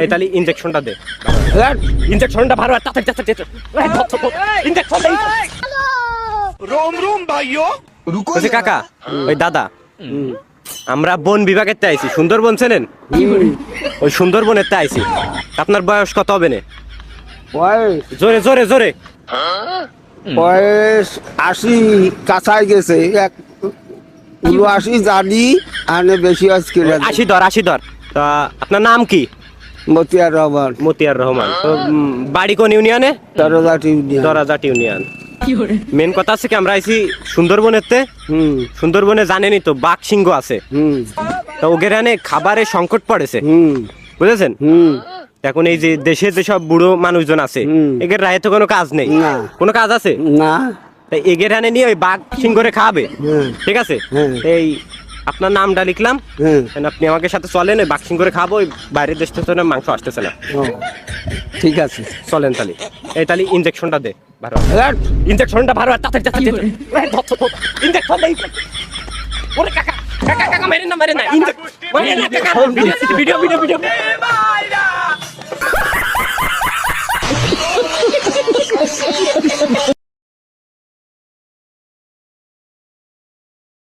এই তাহলে ইনজেকশনটা দে। ইনজেকশনটা ভালো তাড়াতাড়ি তাড়াতাড়ি ইনজেকশন দে। रोम रोम भाइयों रुको বলছি কাকা ওই দাদা আমরা বন বিভাগের তে আইছি, সুন্দরবন চেনেন? ওই সুন্দরবনের তে আইছি। আপনার বয়স কত হবে না? বয়স জোরে জোরে জোরে। বয়স 80 কাছাই গেছে, 80 জানি আনে বেশি আজকে 80 ধর। তা আপনার নাম কি? মতিয়ার রহমান, মতিয়ার রহমান। তো বাড়ি কোন ইউনিয়নে? দরজাটি ইউনিয়ন। দরাজাট ইউনিয়ন। মেন কথা আছে কি আমরা আইছি সুন্দরবনের তে। হুম সুন্দরবনে জানেনই তো বাঘ সিংহ আছে। হুম তো ওগেরানে খাবারের সংকট পড়েছে, হুম বুঝেছেন? হুম এখন এই যে দেশে যেসব বুড়ো মানুষজন আছে এগের রায়ে তো কোনো কাজ নেই। না। কোনো কাজ আছে? না। তাই এগের হানে নিয়ে ওই বাঘ সিংহরে খাওয়াবে। হ্যাঁ। ঠিক আছে, হ্যাঁ। এই আপনার নামটা লিখলাম। হ্যাঁ। আপনি আমাকে সাথে চলেন, ওই বাঘ সিংহরে খাবো। ওই বাইরের দেশ থেকে তো মাংস আসতেছে না। ও, ঠিক আছে। চলেন তাহলে। এই তাহলে ইনজেকশনটা দে ভালো। ইনজেকশনটা ভালো তাড়াতাড়ি তাড়াতাড়ি ইনজেকশন দে। ওরে কাকা কাকা কাকা মেরেন না মেরেন না মেরেন না কাকা। Video video video.